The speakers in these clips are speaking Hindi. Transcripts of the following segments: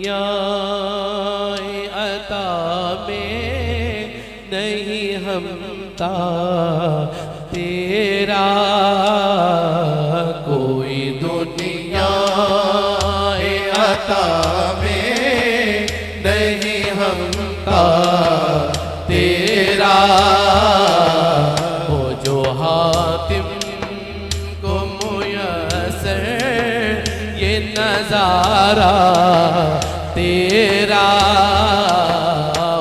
दुनिया अता में नहीं हमता तेरा, कोई दुनिया अता में नहीं हमता तेरा। वो जो हातिम को मुयस्सर ये नजारा तेरा,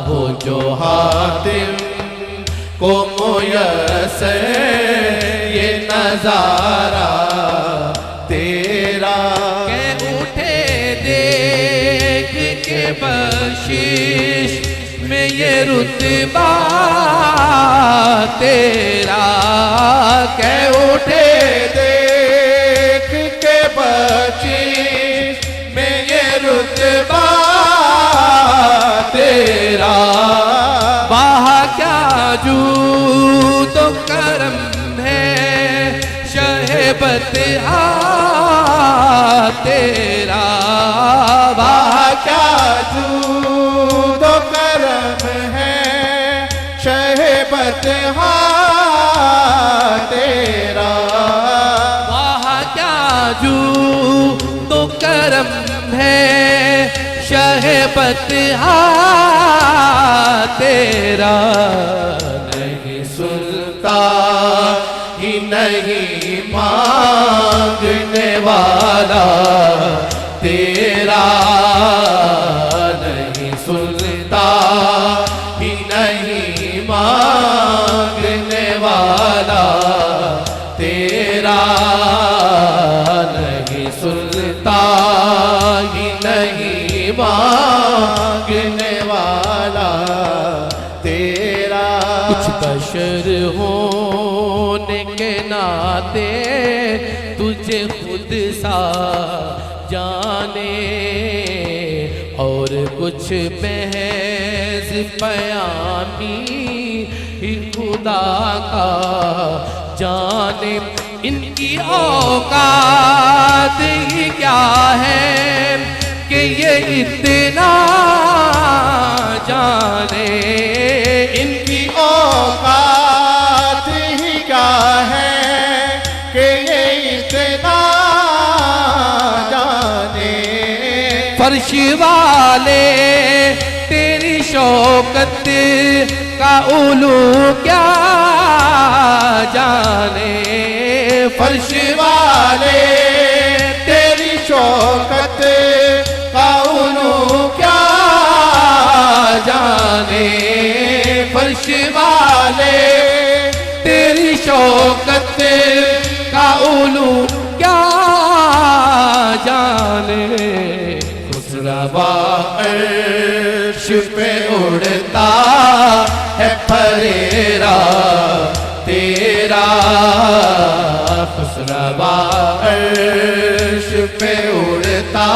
हो जो हातिम को मुयस्सर ये नजारा तेरा। के उठे देख के बख्शिश में ये रुतबा तेरा, के उठे देख के बख्शिश में ये रुतबा तेरा। वाह क्या जूद व करम है शहबत तेरा, वाह क्या जूद व करम है शहबत तेरा। वाह क्या जूद व करम है शहबत तेरा। नहीं सुनता ही नहीं मांगने वाला तेरा, नहीं सुनता ही नहीं मांगने वाला तेरा, नहीं सुनता ही नहीं मांगने वाला तेरा। कुछ बशर होने के नाते तुझे खुद सा जाने, और कुछ महज पयामी खुदा का जाने। इनकी औकात ही क्या है कि ये इतना जाने, इनकी औकात ही क्या है कि ये इतना जाने। फर्श वाले तेरी शौकत का उलू क्या जाने, फर्श वाले तेरी शौकत का उलू क्या जाने। फर्श वाले तेरी शौकत का उलू क्या जाने। खुसरवा अर्श पे उड़ता है फरेरा तेरा, खुसरवा अर्श पे उड़ता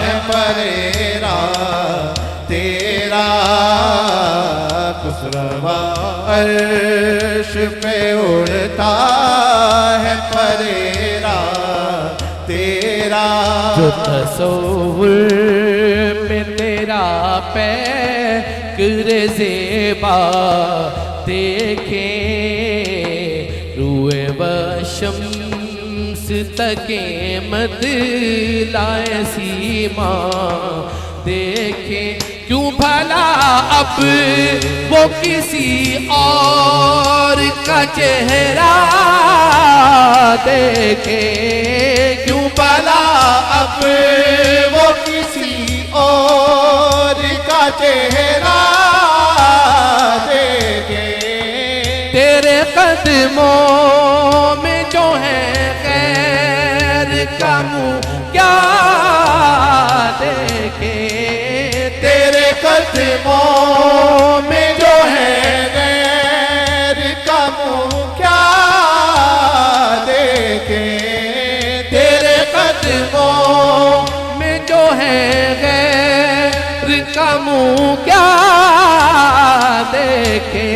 है फरेरा तेरा, खुसरवा अर्श पे उड़ता है फरेरा तेरा। जो तसव्वुर में तेरा पैकर ज़ेबा देखे, रूए वशम्स तके मद लाए सीमा देखे। क्यों भला अब वो किसी और का चेहरा देखे, क्यों भला अब वो किसी और का चेहरा देखे। तेरे कदमों में जो है खैर का मुँह क्या देखे, तेरे कदमों में जो है गैर का मुँह क्या देखे। तेरे कदमों में जो है गैर का मुँह क्या देखे।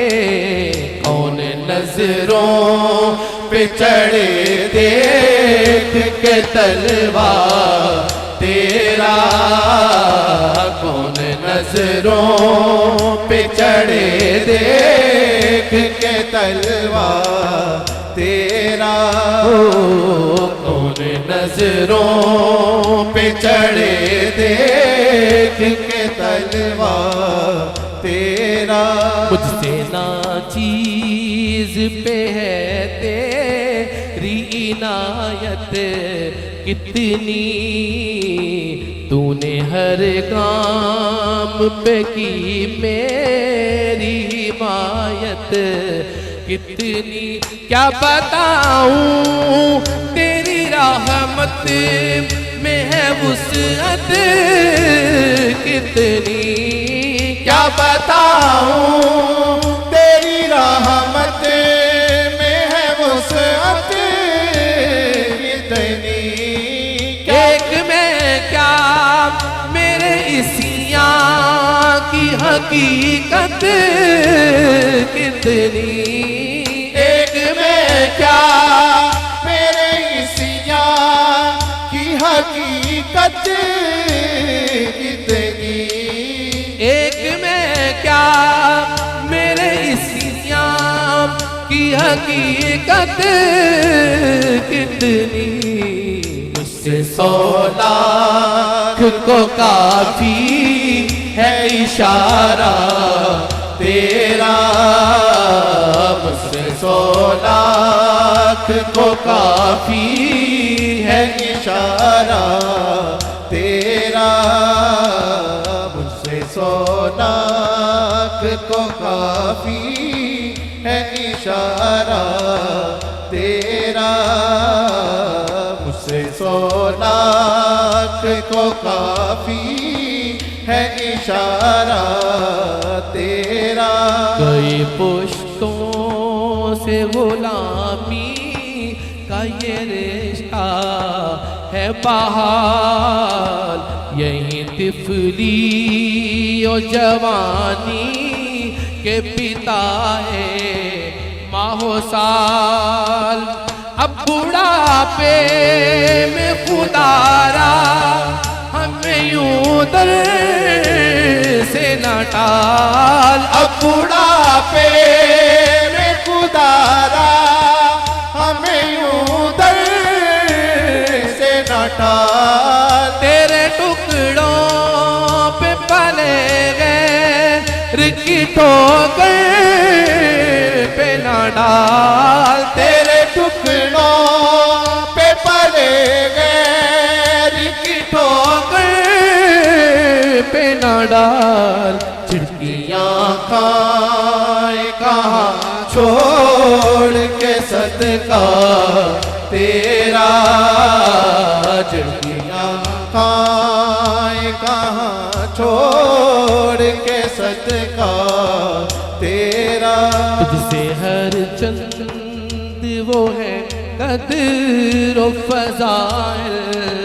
कौन नजरों पे चढ़े देख के तलवार तेरा, नजरों पे चढ़े देख के तलवा तेरा कौन नजरों पे चढ़े देख के तलवा तेरा मुझसे ना चीज पे है तेरी इनायत कितनी तूने हर काम पे की मेरी हिमायत कितनी क्या बताऊं तेरी रहमत में है वुसअत कितनी क्या बताऊं तेरी रहमत में है वुसअत कितनी एक में क्या मेरे इसियां की हकीकत कितनी एक में क्या मेरे इसियां की हकीकत कितनी एक में क्या मेरे इसियां की हकीकत कितनी मुझसे 100 लाख को काफी है इशारा तेरा मुझसे 100 लाख को काफी है इशारा तेरा मुझसे 100 लाख को काफी है इशारा तेरा मुझसे 100 लाख को काफी है इशारा तेरा कई पुश्तों से गुलामी का ये रिश्ता है बहाल यही तिफली और जवानी के पिता है माहो साल अब बुढ़ापे में खुदारा हमें यूं दर से न टाल अब बुढ़ापे में खुदारा हमें यूं दर से न टाल तेरे टुकड़ों पे पले गए रिकी ठोकर पे न डाल तेरे टुकड़ों पे पले गए रिकी ठोकर पे न डाल चिड़कियां खाए कहाँ छोड़ के सदका तेरा चिड़कियां खाए कहाँ छोड़ के सदका तेरा तुझसे हर चंद वो है कदर व फज़ाइल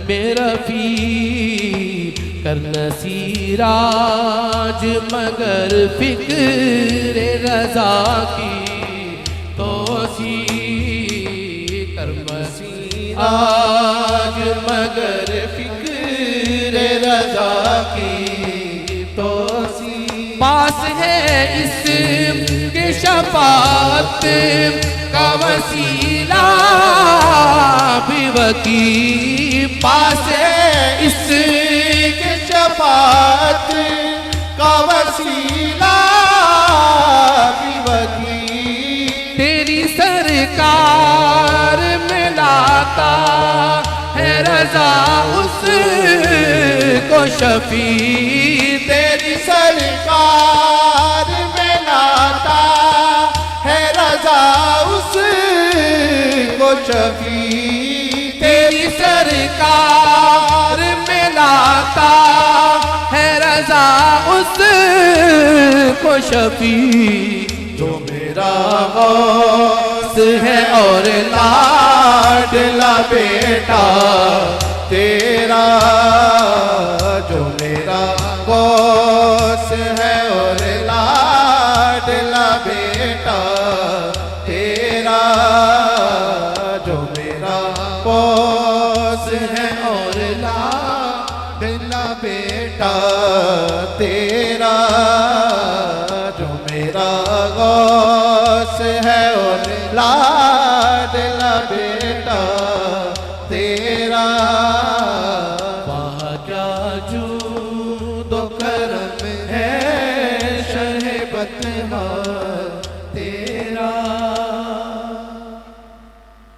मेरा फी करना सीराज मगर फिक्र रजा की तो सी कर्म सीराज मगर फिक्र रजा की तो सी पास है इस के शफाअत का वसीला भी वकी पास है इस के शफाअत का वसीला भी वकी तेरी सरकार में लाता है रजा उस को शफी तेरी सरकार में लाता है रजा उस को शफी तेरी सरकार में लाता है रजा उस को शफी जो मेरा गौस है और लाडला बेटा तेरा जो मेरा गौस है और लाडला बेटा तेरा जो मेरा गौस है और लाडला बेटा तेरा, जो मेरा गौस है और लाडला बेटा तेरा। वहाँ क्या जूदो करम है शहे बतहा